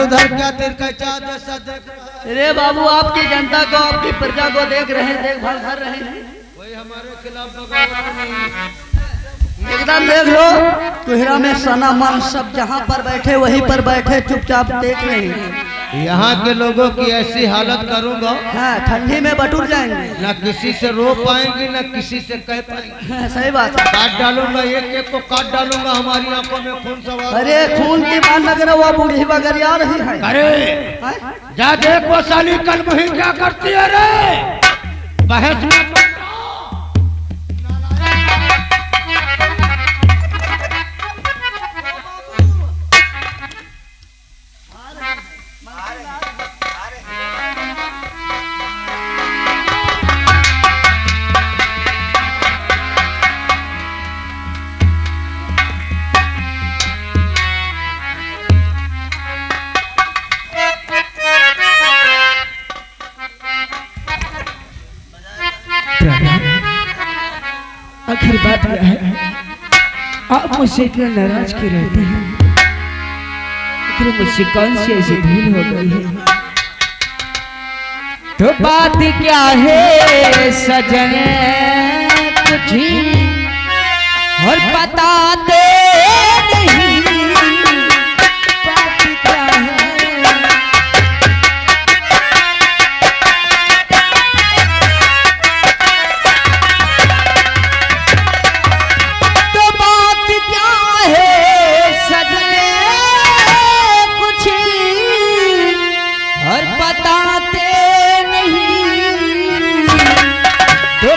उधर क्या तेरे जैसा देख रहा है? अरे बाबू आपकी जनता को आपकी प्रजा को देख रहे हैं, देखभाल कर रहे हैं। वही हमारे खिलाफ बगावत नहीं। एकदम देख लो कोहरा में सना मन सब जहाँ पर बैठे वहीं पर बैठे चुपचाप देख रहे हैं। यहाँ के लोगों की ऐसी हालत करूंगा, हाँ ठंडी में बटुर जाएंगे, ना किसी से रो पाएंगे ना किसी से कह पाएंगे। हाँ, सही बात है। काट डालूंगा, एक एक को काट डालूंगा, हमारी आंखों में खून सवार। अरे खून की बात न करो, वो बूढ़ी बगरिया रही है। अरे जा देख वो साली कल मुही क्या करती है रे, बहस में आखिर बात यह है, आप मुझसे इतना नाराज क्यों रहते हैं? आखिर मुझसे कौन सी ऐसी भूल हो गई है? तो बात क्या है सजने कुछ और बताते नहीं, बात क्या है?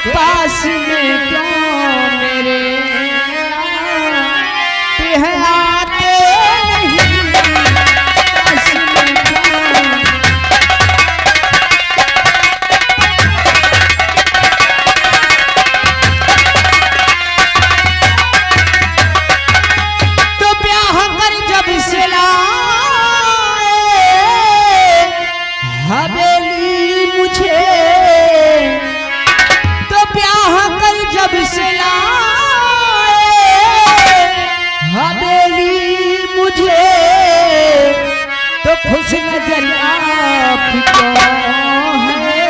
पास में क्यों मेरे है आते नहीं, पास में क्यों? तो ब्याह कर जब से लाए हवेली मुझे, जब से लाए हवेली मुझे, तो खुश नजर आपको है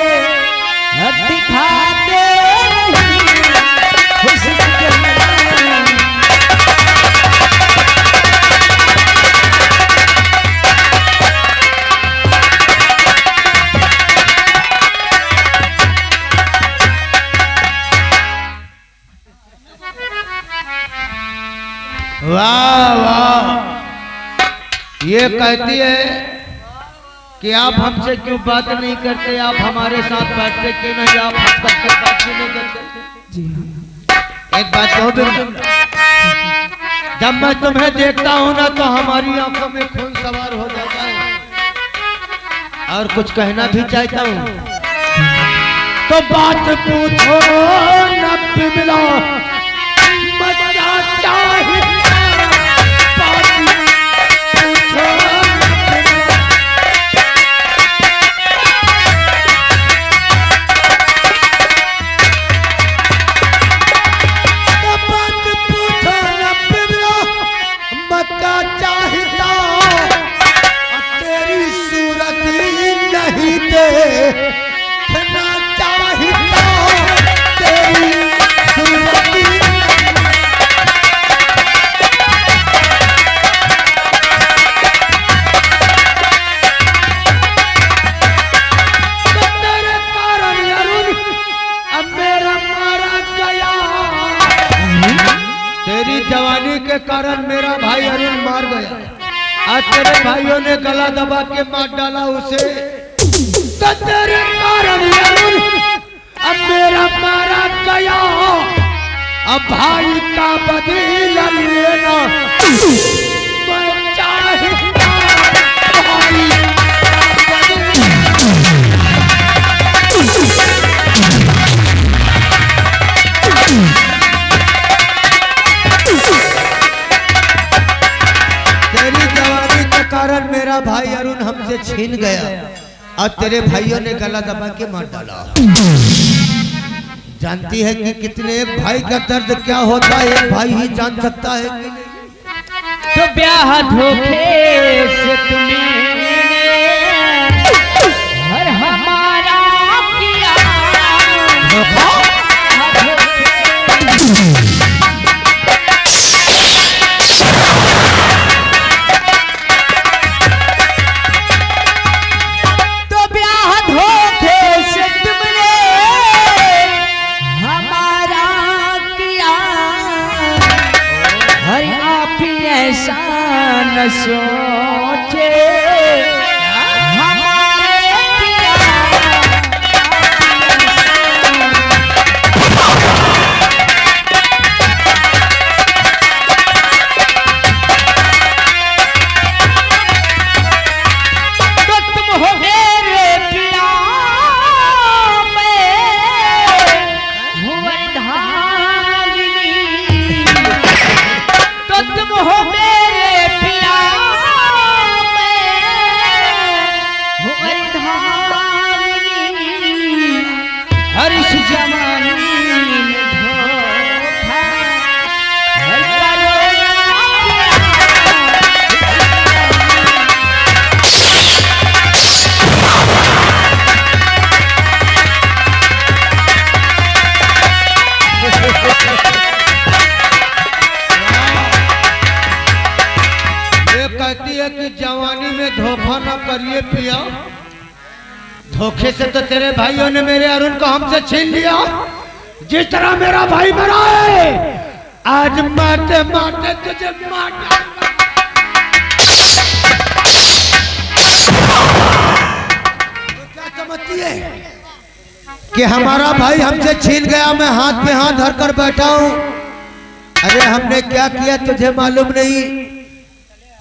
अब दिखाते नहीं, खुश नजर वाह वाह। ये कहती है कि आप हमसे क्यों बात नहीं करते, आप हमारे साथ बैठते क्यों नहीं, आप हम करके बात क्यों नहीं करते? एक बात कहो बिल्कुल, जब मैं तुम्हें देखता हूं ना तो हमारी आंखों में खून सवार हो जाता है और कुछ कहना भी चाहता हूं। तो बात पूछो न बिमला के कारण मेरा भाई अरुण मार गया। आज तेरे भाइयों ने गला दबा के मार डाला उसे, तो तेरे कारण अरुण अब मेरा मारा गया। अब भाई का बदला लेना मैं चाहता भाई कारण मेरा भाई अरुण हमसे छीन गया और तेरे भाइयों ने गला दबा के मार डाला। जानती है कि कितने एक भाई का दर्द क्या होता है, एक भाई ही जान सकता है। तो ब्याह धोखे से तुम्हें तो ब्याह धोखे से तुमने हमारा किया, हर आप ही ऐसा न सोचे हमारे पिया। तो तुम हो मेरे पिया, मैं हूँ अर्धांगिनी। तो तुम हो मेरे पिया, मैं हूँ अर्धांगिनी। हर इस जमाने में धोखा हर करोना ये कहती है कि जवानी में धोखा ना करिए पिया। धोखे से तो तेरे भाइयों ने मेरे अरुण को हमसे छीन लिया। जिस तरह मेरा भाई मरा है, आज मारते मारते तुझे मार। क्या समझती है कि हमारा भाई हमसे छीन गया, मैं हाथ पे हाथ धर कर बैठा हूं। अरे हमने क्या किया तुझे मालूम नहीं।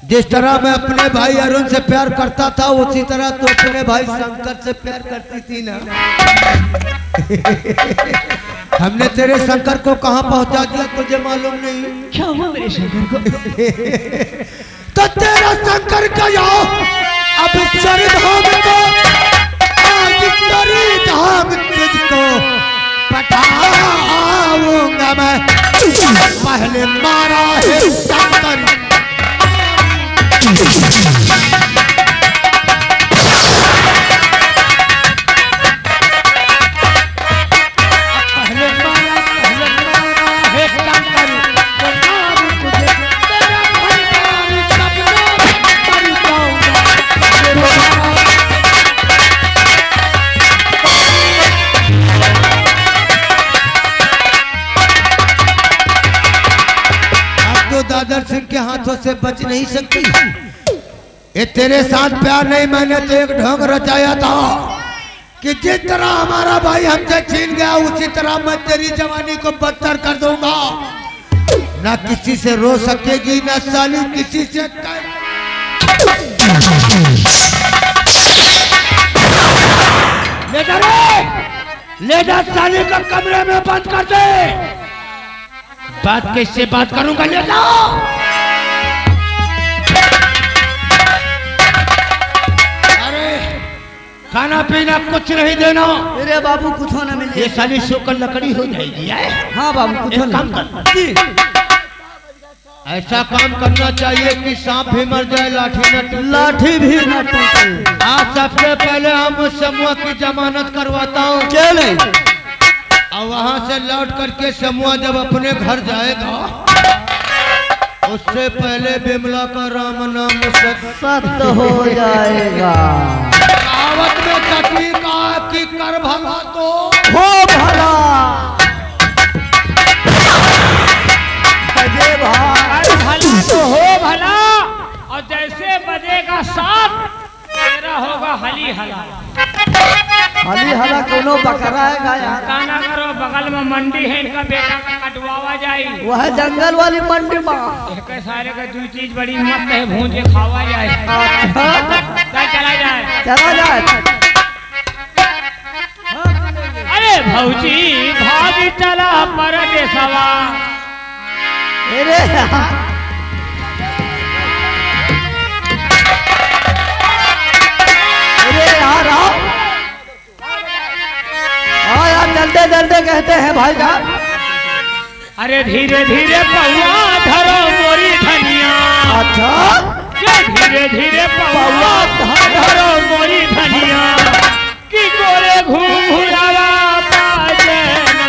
जिस तरह मैं अपने भाई अरुण से प्यार करता था, उसी तरह तो अपने भाई शंकर से प्यार करती थी ना। हमने तेरे शंकर को कहां पहुंचा दिया तुझे मालूम नहीं। क्या हुआ मेरे शंकर को? तो तेरा शंकर का जाओ अब सरधाम को, आज सरधाम तुझको पठाऊंगा मैं। पहले मारा है शंकर, पहले मारा है शंकर, तो नाम तुझे तेरा भंडारी सब नाम मर जाऊंगा। अब तो दादर सिंह के हाथों से बच नहीं सकती। ये तेरे साथ प्यार नहीं, मैंने तो एक ढोंग रचाया था कि जिस तरह हमारा भाई हमसे छीन गया, उसी तरह मैं तेरी जवानी को बदतर कर दूंगा। ना किसी से रो सकेगी, ना साली किसी से ले जा रे, ले जा साली को कमरे में बंद कर दे। बात किससे बात करूंगा, ले जाओ। खाना पीना कुछ नहीं देना। मेरे बाबू कुछ न मिले। ये साली सूखल लकड़ी हो जाएगी है? हाँ बाबू कुछ एक काम कर, ऐसा काम करना चाहिए कि सांप भी मर जाए, लाठी न टूटे। लाठी भी न टूटे। आज सबसे पहले हम उस समूह की जमानत करवाता हूँ। चले। और वहाँ से लौट करके समूह जब अपने घर जाएगा, उससे पहले बिमला का राम नाम सत्य हो जाएगा। कहावत में कटी का कि कर भला तो हो भला। बजे भाई भला तो हो भला, और जैसे बजेगा साथ तेरा होगा हली हला। हली हला कोनो बकरा है गाया। गाना करो, बगल में मंडी है, इनका बेटा का कटवावा जाए। वह जंगल वाली मंडी में एक सारे का दो चीज बड़ी मस्त है, भून के खावा जाए। चला जाए, चला जाए। अरे भौजी भाभी चला परदेसवा। अरे यार आओ यार, जल्दे जल्दे कहते हैं भाई साहब। अरे धीरे धीरे पौआ धरो मोरी धनिया। अच्छा, धीरे धीरे पौआ धरो मोरी धनिया, कि गोरे घूम घुलावा बाजना।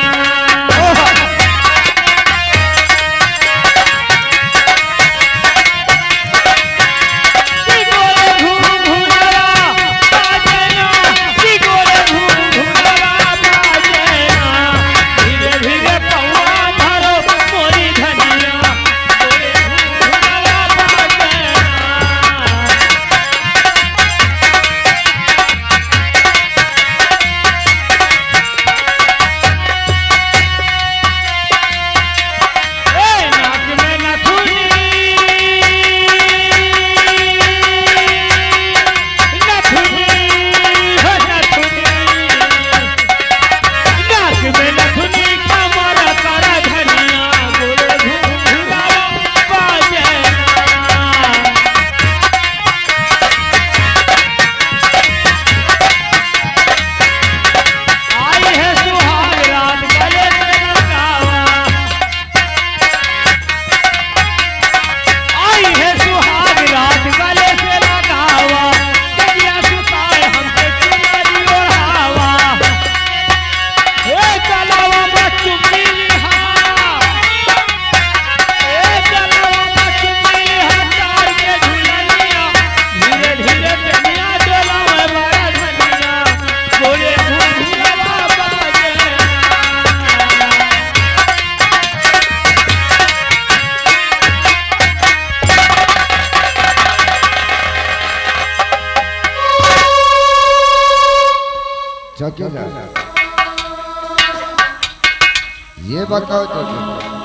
ये बताओ तो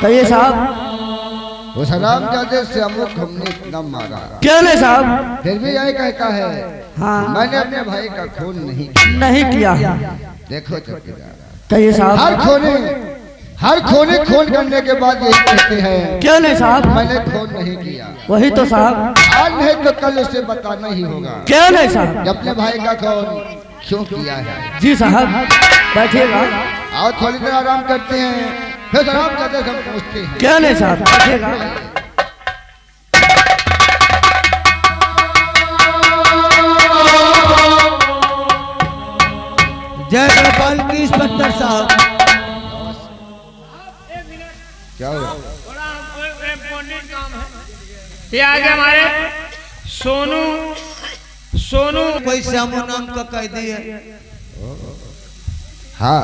कहिए साहब। वो सलामजादे से अमुक हमने इतना मारा, क्यों नहीं साहब? फिर भी यही कहता है हाँ मैंने अपने भाई का खून नहीं नहीं किया। देखो चौकीदार, कहिए साहब। हर खोने खून करने के बाद यही कहते हैं क्यों नहीं साहब? मैंने खून नहीं किया। वही तो साहब। आज नहीं तो कल उसे बताना ही होगा क्यों नहीं साहब? कि अपने भाई का खून क्यों किया है। जी साहब बैठिएगा। और थोड़ी देर आराम करते हैं, फिर सलामजादे से हम पूछते हैं। क्यों नहीं साहब बैठिएगा। जय गोपाल की इंस्पेक्टर साहब। क्या हुआ? बड़ा इम्पोर्टेंट काम है। ये आगे हमारे सोनू कोई श्यामू नाम का कैदी है। हाँ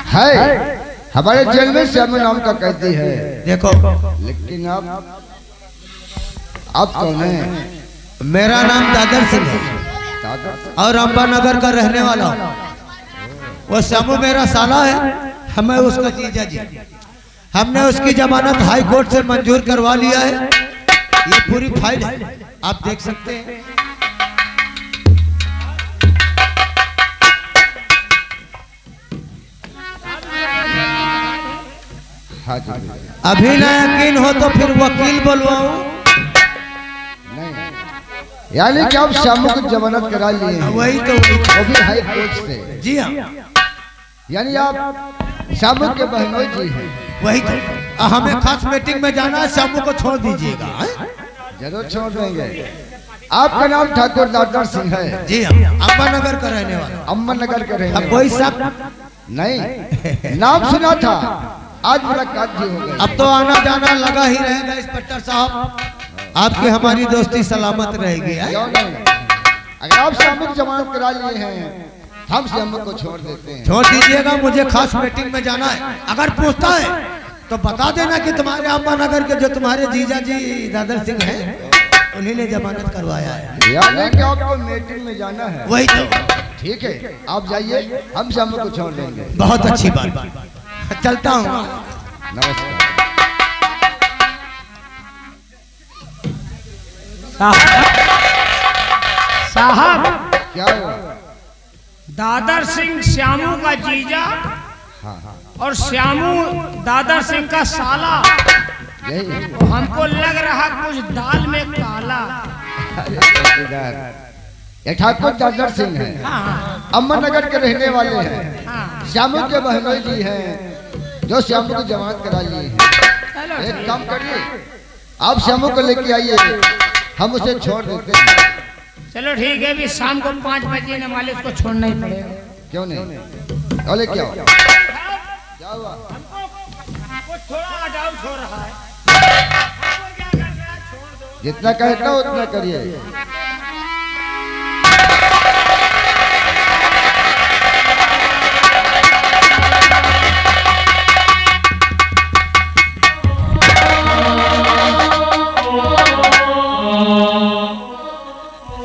है, हमारे जेल में श्यामू नाम का कैदी है। देखो लेकिन आप कौन है? मेरा नाम दादर सिंह है दादा? और अंबानगर का रहने वाला हूँ। वो श्यामू मेरा साला है, हमें उसका जीजा जी। हमने उसकी जमानत हाई कोर्ट से मंजूर करवा लिया है। ये पूरी फाइल है, आप देख सकते हैं। हाँ जी। अभी ना यकीन हो तो फिर वकील बुलवाऊं। नहीं, यानी कि आप श्यामू को जमानत करा लिए हैं, वही तो वो भी हाई कोर्ट से। जी हाँ, यानी आप श्यामू के बहनोई जी हैं। वही तो। हमें खास मीटिंग में जाना है, श्यामू को छोड़ दीजिएगा। हैं? जरूर छोड़ देंगे। आपका नाम ठाकुर दादर सिंह है? जी हाँ, अंबानगर का रहने वाला। अम्बन नगर के अब रहने कोई शक नहीं, नाम सुना था, आज मुलाकात भी हो गई। अब तो आना जाना लगा ही रहेगा इंस्पेक्टर साहब। आपकी हमारी दोस्ती सलामत रहेगी। हैं? क्यों नहीं? अगर आप श्यामू की जमानत करा लिए हैं, हम श्यामू को छोड़ देते हैं। छोड़ दीजिएगा, मुझे खास मीटिंग में जाना है। अगर पूछता है तो बता देना कि तुम्हारे अंबानगर के जो तुम्हारे जीजा जी दादर सिंह हैं, उन्हीं ने जमानत करवाया है। यानी कि आपको मीटिंग में जाना है। वही तो। ठीक है, आप जाइए, हम श्यामू को छोड़ देंगे। बहुत अच्छी बात, चलता हूँ। नमस्कार। साहब क्या हुआ? दादर सिंह श्यामू का जीजा हाँ हाँ, और श्यामू दादर सिंह का साला। यही। तो हमको लग रहा कुछ दाल में काला। अरे चौकीदार, ये ठाकुर दादर सिंह है, अम्बन नगर के रहने वाले हैं। श्यामू के बहनोई जी हैं, जो श्यामू को जमानत करा लिए हैं। एक काम करिए, आप श्यामू को लेके आइए, हम उसे छोड़ देते हैं। चलो ठीक है, अभी शाम को 5 बजे न मालिक को छोड़ना ही पड़ेगा। क्यों नहीं? बोले क्या हुआ? क्या हुआ? वो थोड़ा डाउट हो रहा है। जितना कहता हो उतना करिए।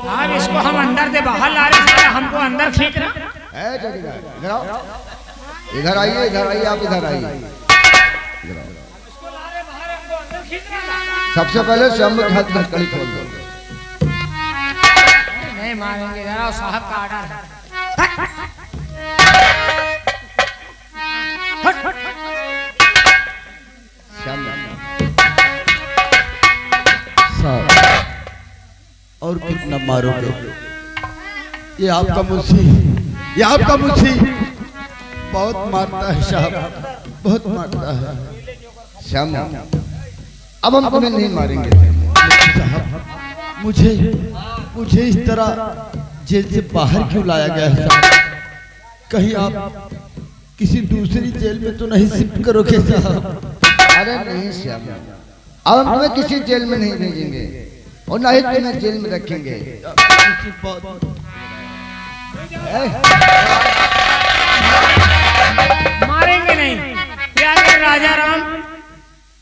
अब इसको हम अंदर से बाहर ला रहे हैं, हमको अंदर खींच रहा। इधर आओ, इधर आइए, इधर आइए, आप इधर आइए। इधर आओ। सबसे पहले श्यामू के हाथ में कड़ी खोल दो। नहीं मारेंगे, जरा साहब का आर्डर है। श्यामू और कितना मारोगे? ये आपका मुंशी बहुत मारता है साहब, बहुत मारता है। श्यामू, अब हम तुम्हें नहीं मारेंगे। साहब मुझे इस तरह जेल से बाहर क्यों लाया गया है साहब? कहीं आप किसी दूसरी जेल में तो नहीं शिफ्ट करोगे साहब? अरे नहीं श्यामू, अब हम तुम्हें किसी जेल में नहीं भेजेंगे और ना ही तुम्हें जेल में रखेंगे। मारेंगे नहीं। क्या कर राजा राम,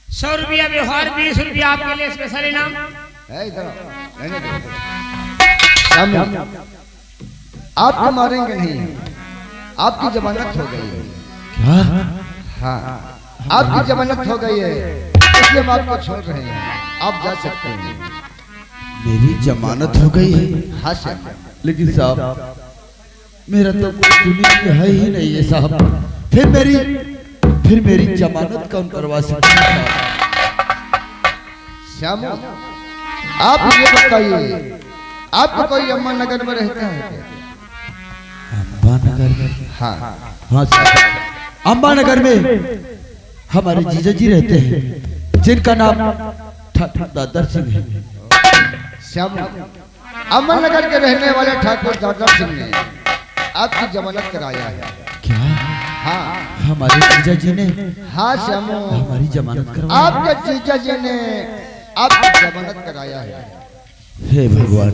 100 रुपया व्यवहार, 20 रुपया आपके लिए स्पेशल इनाम। श्यामू, आपको मारेंगे नहीं, आपकी जमानत हो गई है। क्या? हाँ, आपकी जमानत हो गई है, इसलिए हम आपको छोड़ रहे हैं, आप जा सकते हैं। मेरी जमानत हो गई है? हाँ सर। लेकिन साहब मेरा तो कोई दुनिया में है ही नहीं है साहब, फिर मेरी जमानत कौन करवा सकता है? श्यामू, आप ये बताइए, आपको कोई अम्मा नगर में रहता है क्या? अम्बा नगर? हाँ हाँ साहब, अम्बा नगर में हमारे जीजा जी रहते हैं, जिनका नाम ठाकुर दादर सिंह है। श्यामू, अम्बा नगर के रहने वाले ठाकुर दादर सिंह ने आपकी जमानत कराया है। क्या? हाँ हमारे जीजा जी ने? हाँ श्यामू, हमारी जमानत करवाई? आपके जीजा जी ने आपकी जमानत कराया है। हे भगवान,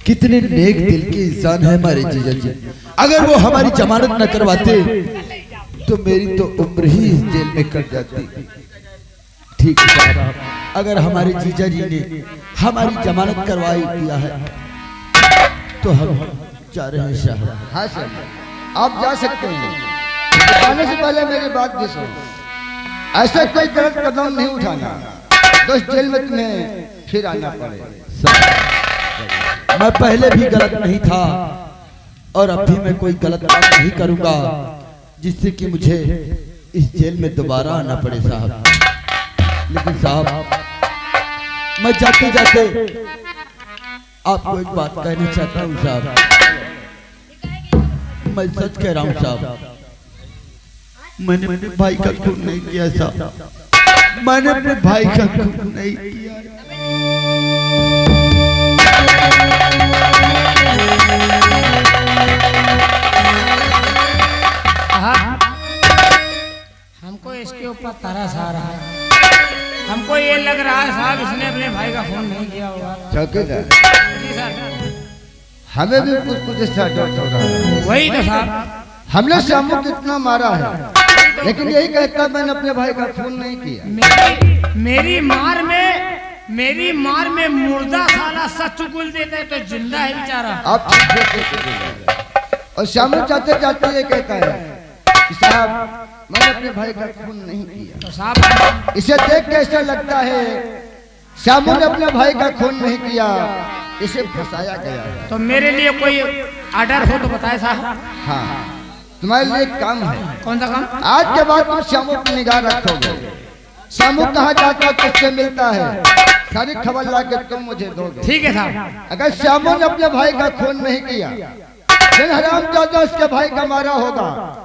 कितने नेक दिल के इंसान है हमारे जीजा जी। अगर वो हमारी जमानत न करवाते तो मेरी तो उम्र ही इस जेल में कट जाती। ठीक है साहब, अगर हमारे जीजा जी ने हमारी जमानत करवाई दिया है तो हम जा रहे हैं शहर। हाँ सर, आप जा सकते हैं। जाने से पहले मेरी बात भी सुनो, ऐसा कोई गलत कदम नहीं उठाना तो इस जेल में तुम्हें फिर आना पड़े। मैं पहले भी गलत नहीं था और अब भी मैं कोई गलत काम नहीं करूंगा जिससे कि मुझे इस जेल में दोबारा आना पड़े साहब। लेकिन साहब, मैं जाते जाते आपको एक बात कहना चाहता हूँ साहब। मैं सच कह रहा हूँ साहब, मैंने अपने भाई का खून नहीं किया साहब, मैंने अपने भाई का खून नहीं किया। हमको इसके ऊपर तरस आ रहा है, हमको ये लग रहा है साहब इसने अपने भाई का खून नहीं किया होगा। चौकीदार, जी सर, हमें भी कुछ ऐसा डर हो रहा है। वही तो साहब, हमने श्यामू को इतना मारा है, लेकिन यही कहता मैंने अपने भाई का खून नहीं किया। मेरी मार में मुर्दा साला सच उगल देते तो जिंदा है बेचारा। आप और श्यामू जाते जाते ये कहता है कि साहब मैंने अपने भाई का खून नहीं किया। तो साहब इसे देख के ऐसा लगता है श्यामू ने अपने भाई का खून नहीं किया, इसे फंसाया गया है। तो मेरे लिए कोई ऑर्डर हो तो बताए साहब। हाँ, तुम्हारे लिए एक काम है। कौन सा काम? आज के बाद तुम श्यामू की निगाह रखोगे। श्यामू कहाँ जाता है, किससे मिलता है, सारी खबर ला के तुम मुझे दोगे। ठीक है साहब। अगर श्यामू ने अपने भाई का खून नहीं किया, जिन हरामजादा उसके भाई का मारा होगा,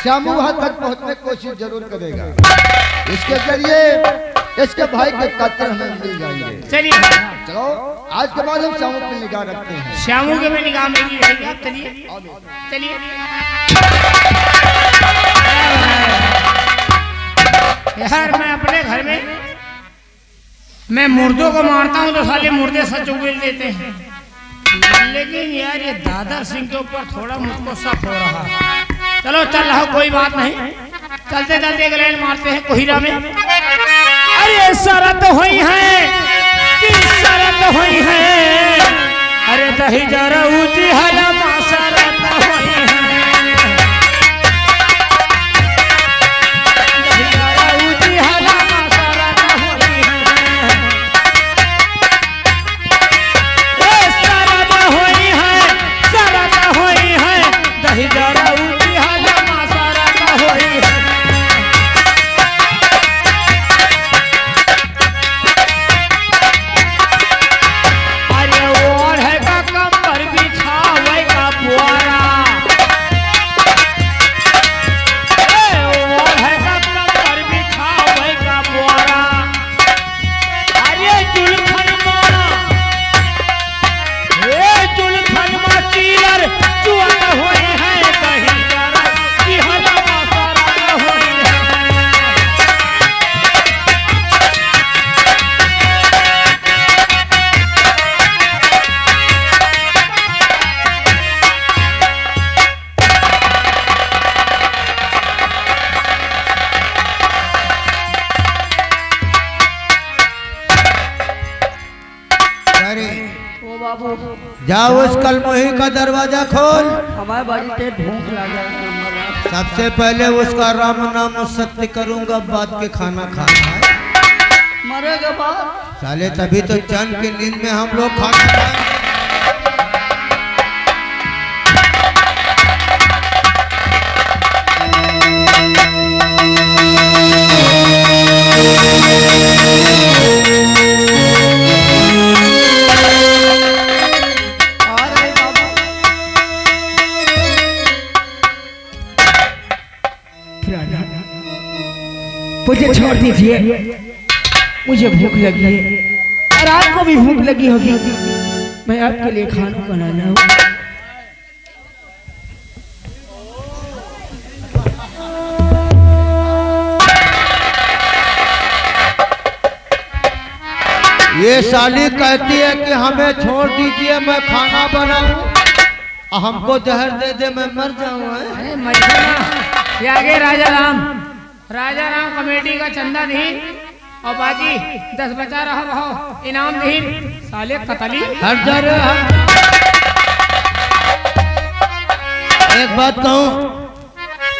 श्यामू वहां तक पहुंचने की कोशिश जरूर करेगा। इसके जरिए इसके भाई के कातिल हमें मिल जाएंगे। चलिए चलो, आज के बाद हम श्यामू की निगाह रखते हैं। श्यामू के में निगाह मेरी रहेगी। आप चलिए चलिए। यार मैं अपने घर में मैं मुर्दों को मारता हूँ तो साले मुर्दे सच उगल देते हैं, लेकिन यार ये दादर सिंह के ऊपर थोड़ा मुझको शक हो रहा है। चलो चल रहा, कोई बात नहीं, चलते चलते एक लाइन मारते हैं कोहिरा में। अरे शरत हुई है कि शरत हुई है, अरे दही जरा ऊंची हला शरत हुई है, दही जरा ऊंची हला शरत हुई है, शरत हुई है, शरत हुई है, दही जरा ऊंची हला शरत हुई है। जाओ उस कलमोही का दरवाजा खोल। हमारे बाड़ी से भूख लगा। सबसे पहले उसका राम नाम सत्य करूंगा, बाद के खाना खाना है। मरेगा बाप। साले तभी तो चंद की नींद में हम लोग खाना खाएंगे। मुझे छोड़ दीजिए, मुझे भूख लगी है और आपको भी भूख लगी होगी। मैं आपके लिए खाना बनाना हूँ। ये साली कहती है कि हमें छोड़ दीजिए, मैं खाना बनाऊं, हमको जहर दे दे, मैं मर जाऊं। अरे मर जाना। ये आगे राजा राम कमेटी का चंदा दीन और बाकी 10 बचा रहा भाव इनाम दीन। साले कतली हर जर एक बात कहूं,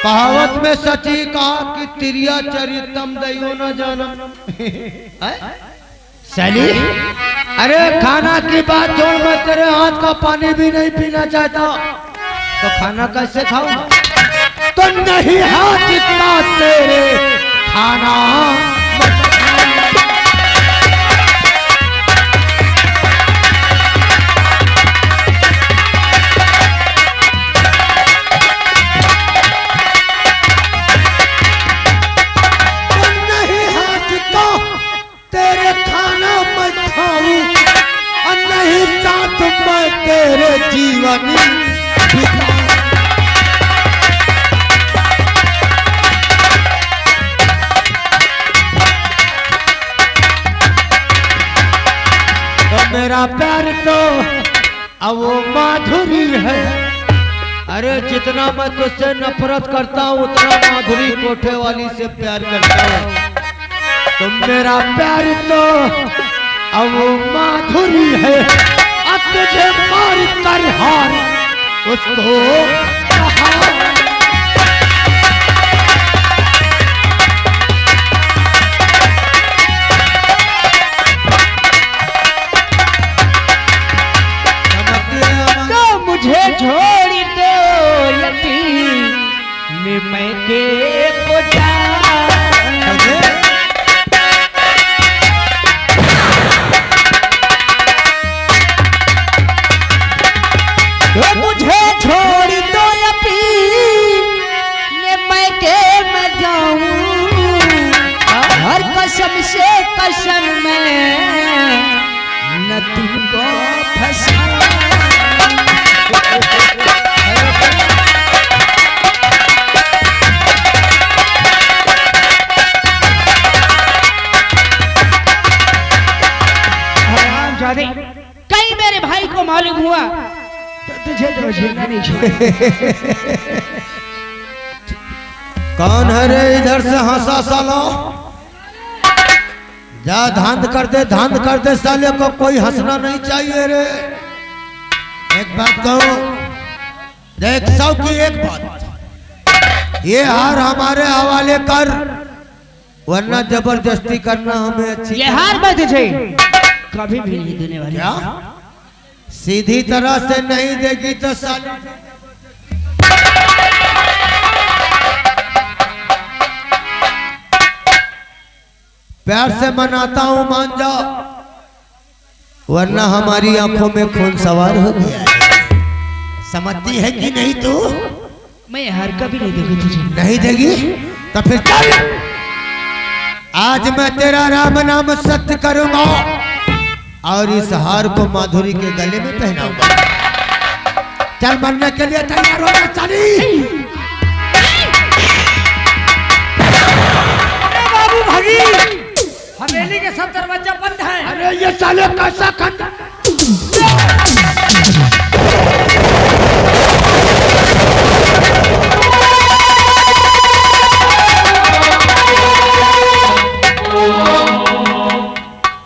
कहावत में सची कहा कि तिरिया चरितम दैयो न जानम। साली अरे खाना की बात छोड़, मैं तेरे हाथ का पानी भी नहीं पीना चाहता, तो खाना कैसे खाऊं? तो नहीं हाथ इतना तेरे खाना। तो नहीं हाथ का तेरे खाना मैं खाऊं, और नहीं साथ मैं तेरे जीवन बिताऊं। मेरा प्यार तो अब वो माधुरी है। अरे जितना मैं तुझसे नफरत करता हूँ उतना माधुरी कोठे वाली से प्यार करता हूँ। तो मेरा प्यार तो अब वो माधुरी है, अब तुझे मार कर हार उसको मुझे छोड़ दो यतीम मैं के को मुझे छोड़ दो यतीम मैं के मैं जाऊं, हर कसम से कसम में न तुमको फंसा। कहीं मेरे भाई को मालूम हुआ तो तुझे तो जिंदा नहीं छोड़ेगा। कौन है रे इधर से हंसा सालो? जा धांध कर दे साले को, कोई हंसना नहीं चाहिए रे। एक बात कहूं, देख सब की एक बात, ये हार हमारे हवाले कर, वरना जबरदस्ती करना हमें अच्छी। ये हार मैं तुझे कभी भी नहीं देने वाली। क्या सीधी तरह से नहीं देगी तो साले प्यार से मनाता हूं, मान जाओ, वरना हमारी आंखों में खून सवार हो गया है। समझती है कि नहीं तू? मैं हार कभी नहीं देगी तुझे। नहीं देगी तो फिर चल, आज मैं तेरा राम नाम सत्य करूंगा और इस हार को माधुरी के गले में पहनाऊंगा। चल मरने के लिए तैयार हो जा चली। बाबू भागी, हवेली के सब दरवाजा बंद है। अरे ये साले कैसा खंडा।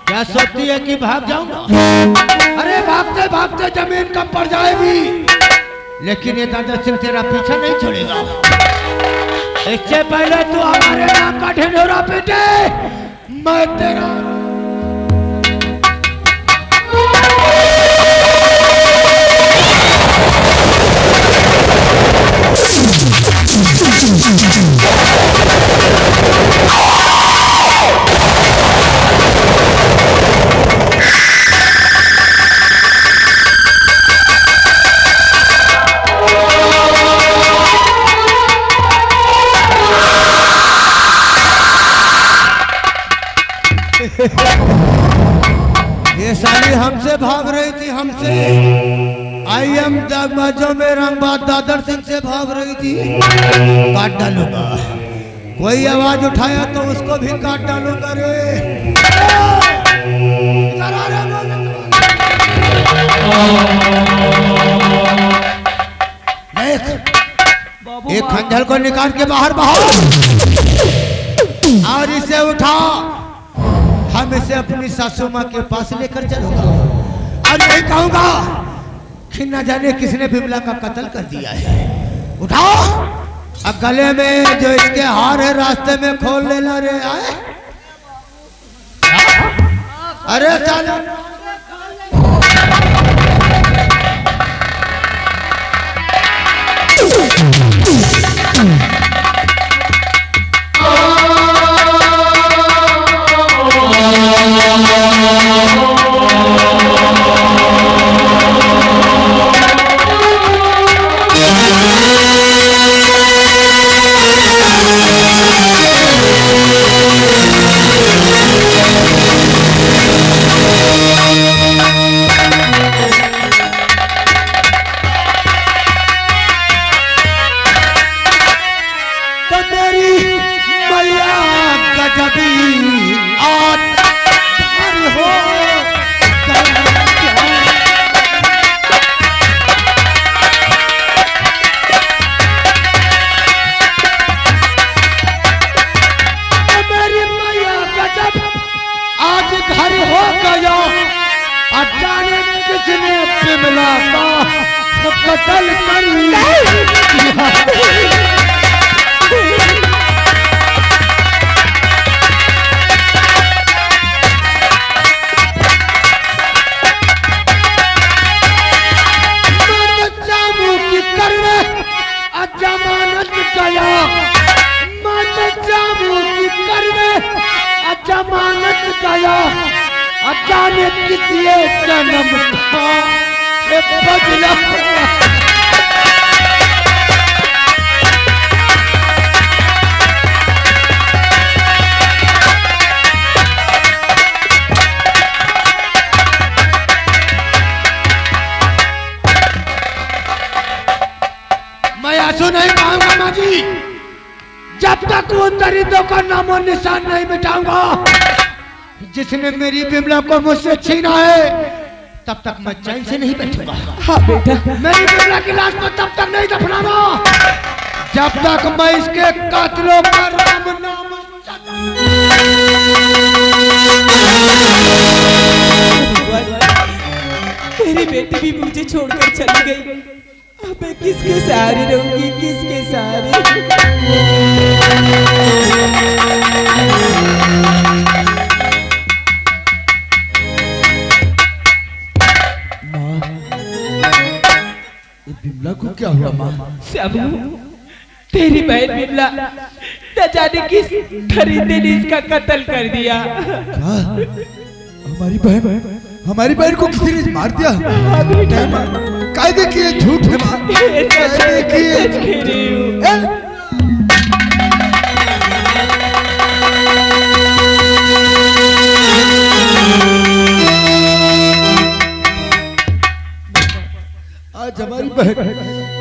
क्या सोचती है कि भाग जाऊंगा? अरे भागते भागते जमीन कम पड़ जाएगी, लेकिन ये दादा सिंह तेरा पीछा नहीं छोड़ेगा। इससे पहले तू हमारे नाम का ढिंढोरा पीटे, मैं तेरा ये साली हमसे भाग रही थी, हमसे। आई एम जो में रंगबाज दादर सिंह से भाग रही थी। काट डालूंगा, कोई आवाज उठाया तो उसको भी काट डालूंगा रे। एक खंजर को निकाल के बाहर बहाओ और इसे उठा, हम इसे अपनी सासू माँ के पास लेकर चलूंगा और यही कहूंगा कि न जाने किसने बिमला का कत्ल कर दिया है। उठाओ, अब गले में जो इसके हार है रास्ते में खोल लेना रे। आए अरे चलो कत्ल कर जमानत गया, जमानत गया, अचानक किसी जन्म था बदला। मैं आंसू नहीं पाऊंगा माँ जी, जब तक वो दरिद्रों का नामो निशान नहीं मिटाऊंगा। जिसने मेरी बिमला को मुझसे छीना है तब तक मैं चैन से नहीं बैठूंगा। हाँ बेटा, मेरी बिमला की लाश को तब तक नहीं दफनाना जब तक मैं इसके कातिलों का राम नाम। मेरी बेटी भी मुझे छोड़कर चली गई, अब मैं किसके सहारे रहूंगी, किसके सहारे। बिमला को क्या हुआ माँ? श्यामू, तेरी बहन बिमला न जाने किस खरीदे ने इसका कत्ल कर दिया। क्या? हमारी बहन को किसी ने मार दिया? नहीं माँ, कायदे की ये झूठ है माँ, कायदे की ये। आज हमारी बहन,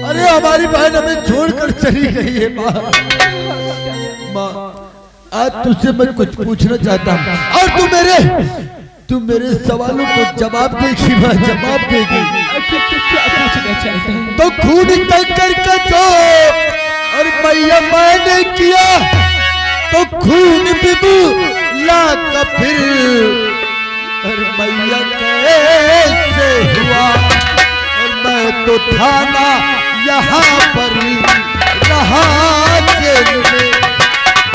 अरे हमारी बहन हमें छोड़कर चली गई है माँ। माँ, आज तुझसे मैं कुछ पूछना चाहता हूँ और तू मेरे सवालों को जवाब देगी माँ, जवाब देगी। तो खून टक्कर का जो और मैया मैंने किया तो खून बिबुला का फिर और मैया कैसे हुआ। मैं तो थाना यहाँ पर यहाँ जेल में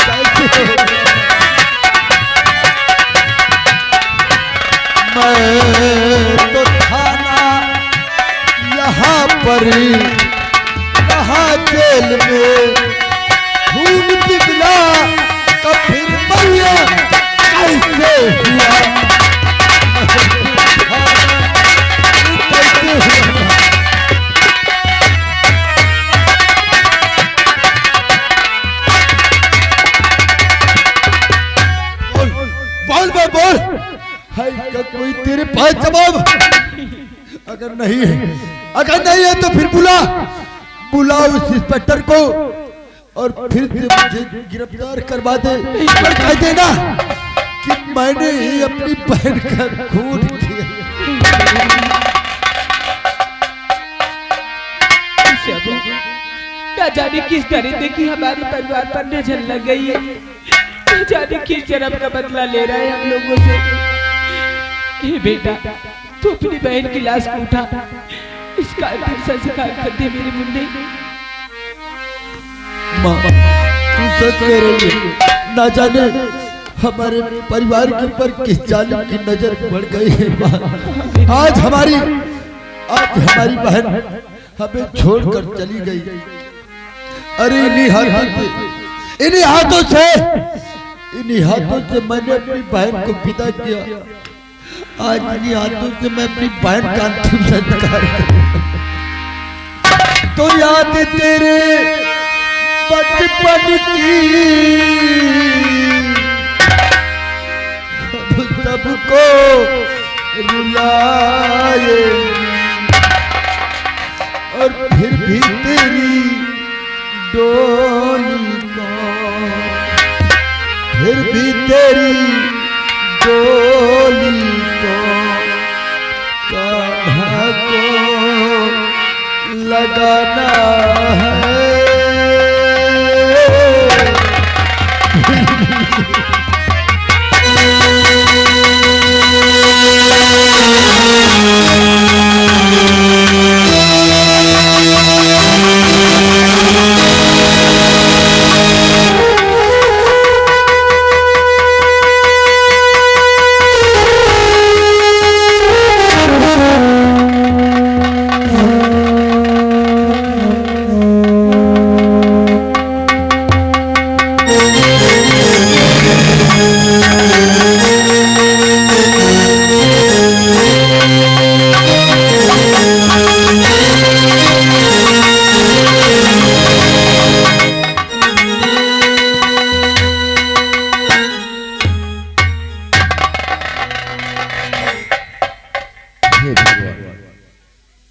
कैसे हो मैं तो थाना यहाँ पर यहाँ जेल में खून पिघला तो फिर मैया कैसे हुआ कैसे हुआ बोल बोल बोल है क्या कोई तेरे पास जवाब अगर नहीं है तो फिर बुलाओ उस इंस्पेक्टर को और फिर से मुझे गिरफ्तार करवा दे और कह देना कि मैंने ही अपनी बहन का खून किया। क्या जाने किस तरह की हमारे परिवार पर नजर लग गई है, क्या जाने किस जन्म का बदला ले रहा है हम लोगों से। ये बेटा तू अपनी बहन की लाश को उठा, इसका अंतिम संस्कार कर दे मेरे मुन्ने। माँ तू सच कह रही है, ना जाने हमारे परिवार के ऊपर किस जालिम की नजर पड़ गई है। माँ आज हमारी बहन हमें छोड़कर चली गई। अरे इन्हीं हाथों से मैंने अपनी बहन को विदा किया। आज इन्हीं हाथों से मैं अपनी बहन का अंतिम संस्कार तो याद तेरे बचपन की सबको रुलाए और फिर भी तेरी डोली को कहाँ को लगाना है।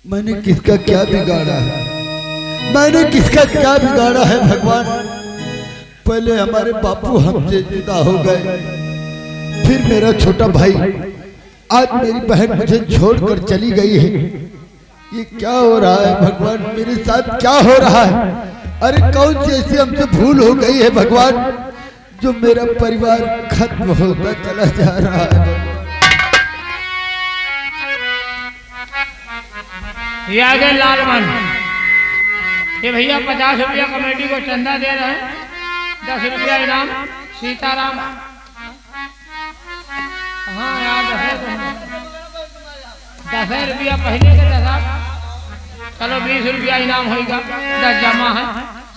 मैंने किसका क्या बिगाड़ा है भगवान। पहले हमारे बापू हमसे जुदा हो गए, फिर मेरा छोटा भाई, आज मेरी बहन मुझे छोड़कर चली गई है। ये क्या हो रहा है भगवान, मेरे साथ क्या हो रहा है। अरे कौन सी ऐसी हमसे भूल हो गई है भगवान, जो मेरा परिवार खत्म होता चला जा रहा है। ये आगे लालमन, ये भैया 50 रुपया कमेटी को चंदा दे रहे हैं, 10 रुपया इनाम सीताराम। हाँ यार 10 रुपया पहले के 10, चलो 20 रुपया इनाम होगा, 10 जमा है।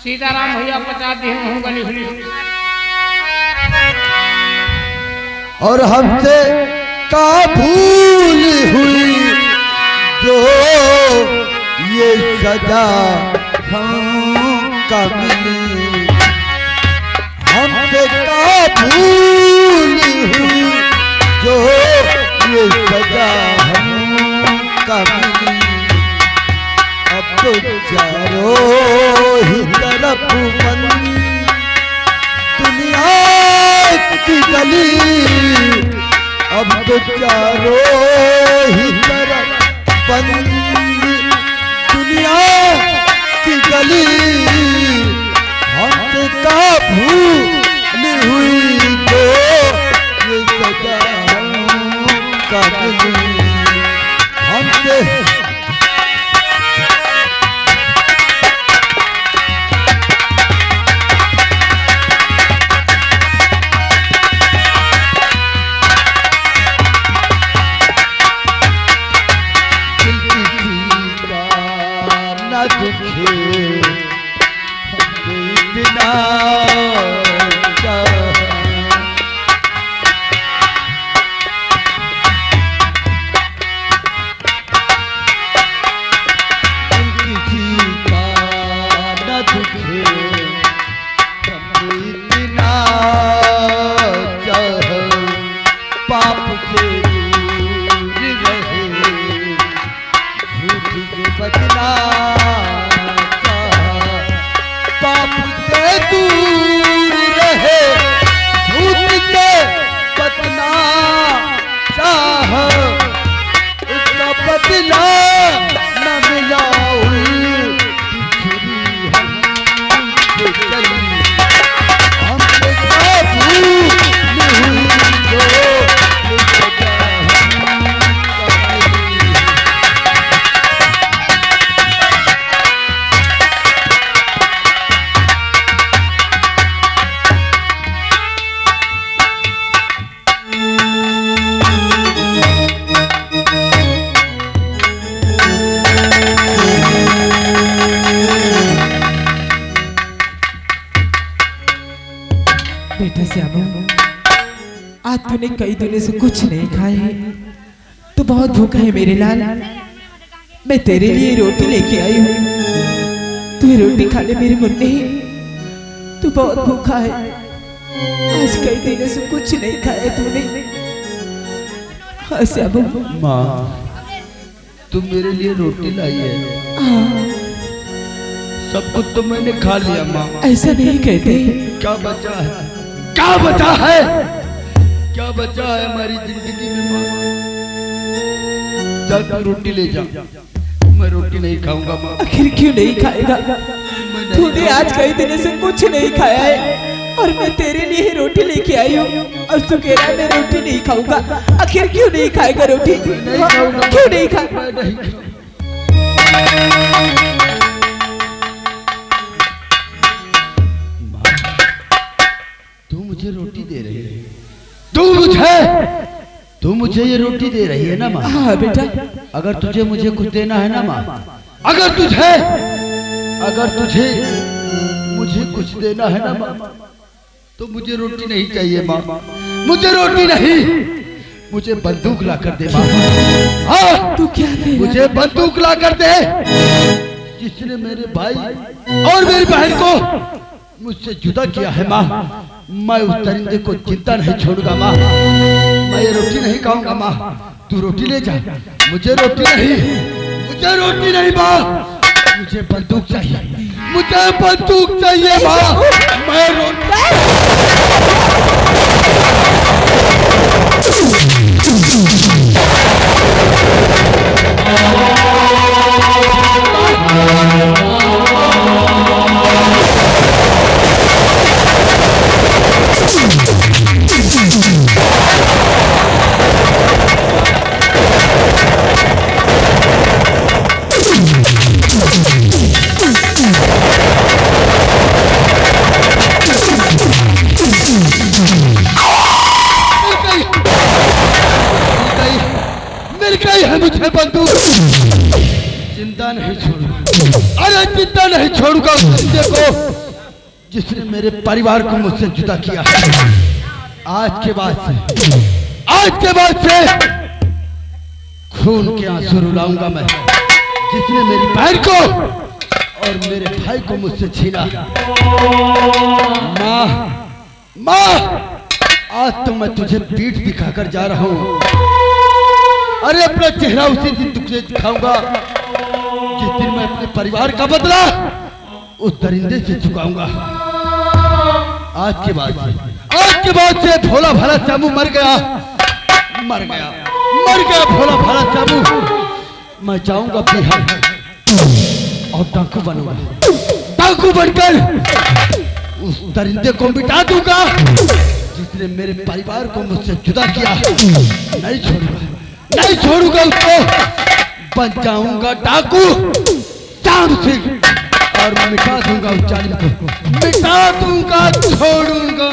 सीताराम भैया 50 दिए हूँ गणेश। और हमसे का भूल हुई जो ये सजा हमका मिली, हमसे का भूल हुई जो ये सजा हमका मिली। अब तो चारों ही तरफ बंद दुनिया की गली, अब तो चारों ही तरफ बंद दुनिया की गली। हमसे का भूल हुई तो ये सजा हमका मिली। हमसे बेटा श्यामू, आज तूने कई दिनों से कुछ नहीं खाए, तू बहुत भूखा है मेरे लाल। मैं तेरे लिए रोटी लेके आई हूँ, तू ये रोटी खा ले मेरे मुन्ने। तू बहुत भूखा है, आज कई दिनों से कुछ नहीं खाया तूने। हाँ श्यामू। माँ, तुम मेरे लिए रोटी लाई है। हाँ, सब कुछ तो मैंने खा लिया माँ। ऐसा नहीं कहते। क्या बचा है? क्या बचा है? क्या बचा है हमारी जिंदगी में माँ? चल तू रोटी ले जा। मैं रोटी नहीं खाऊंगा माँ। आखिर क्यों नहीं खाएगा? तूने आज कई दिनों से कुछ नहीं खाया है और मैं तेरे लिए रोटी लेके आई हूँ और तू कह रहा है मैं रोटी नहीं खाऊंगा। आखिर क्यों नहीं खाएगा रोटी? क्यों नहीं खाएगा? तू मुझे रोटी दे रही है? तू मुझे ये रोटी दे रही है ना माँ? हाँ बेटा। अगर तुझे मुझे कुछ देना है ना माँ, अगर तुझे मुझे कुछ देना है ना माँ, तो मुझे रोटी नहीं चाहिए माँ। मुझे रोटी नहीं, मुझे बंदूक ला कर दे माँ। हाँ, तू क्या कह रहा है? मुझे बंदूक ला कर दे। जिसने मेरे भाई और मेरी बहन को मुझसे जुदा किया है माँ, मैं उस दरिंदे को जिंदा नहीं छोड़ूंगा माँ। मैं ये रोटी नहीं खाऊंगा माँ। तू रोटी ले जा। मुझे रोटी नहीं माँ। मुझे बंदूक चाहिए। मुझे बंदूक चाहिए माँ। मैं मुझे बंदूक जिंदा नहीं छोड़ूंगा। अरे जिंदा नहीं छोड़ूंगा उस बंदे को जिसने मेरे परिवार को मुझसे जुदा किया है। आज के बाद से खून के आंसू रुलाऊंगा मैं, जिसने मेरी बहन को और मेरे भाई को मुझसे छीना। माँ, आज तो मैं तुझे पीठ दिखाकर जा रहा हूँ। अरे अपना चेहरा उसी दिन तुझे दिखाऊंगा जिस दिन मैं अपने परिवार का बदला उस दरिंदे से चुकाऊंगा। आज के बाद से भोला भाला चामू मर गया भोला भाला चामू। मैं जाऊंगा बिहार और डाकू बनूंगा। डाकू बनकर उस दरिंदे को मिटा दूंगा जिसने मेरे परिवार को मुझसे जुदा किया। नहीं छोड़ूंगा उसको। बन जाऊंगा डाकू चांद सिंह और मिटा दूंगा उस जालिम को। मिटा दूंगा, छोड़ूंगा।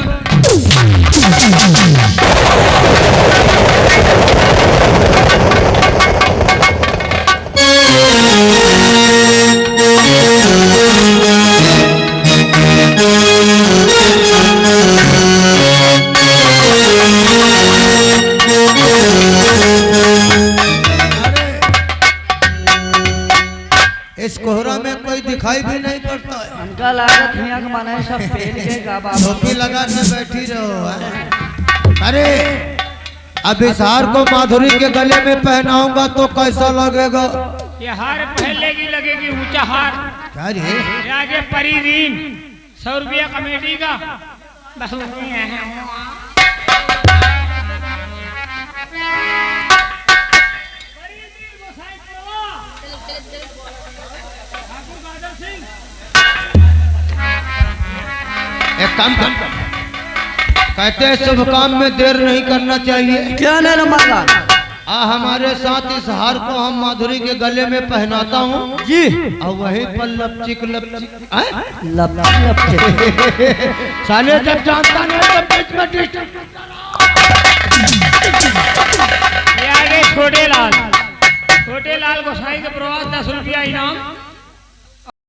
इस कोहरा में कोई दिखाई भी नहीं पड़ता है। हमका लागत हियां के माने सब पेल के गाबा टोपी लगा के बैठी रहो। अरे अब इस हार को माधुरी के गले में पहनाऊंगा तो कैसा लगेगा? ये हार पहलेगी लगेगी ऊंचा हार। क्या रे? ये आगे परिदीन 100 रुपया कमेटी का बस उतनी है। एक काम कर, कहते हैं शुभ काम में देर नहीं करना चाहिए। क्या नहीं मांगा? हमारे साथ इस हार को हम माधुरी के गले में पहनाता हूँ जी। और वहीं पर लपचिक साले जब जानता नहीं तब बीच में डिस्टर्ब। ये आगे छोटे लाल गोसाई के प्रवास 10 रुपया इनाम।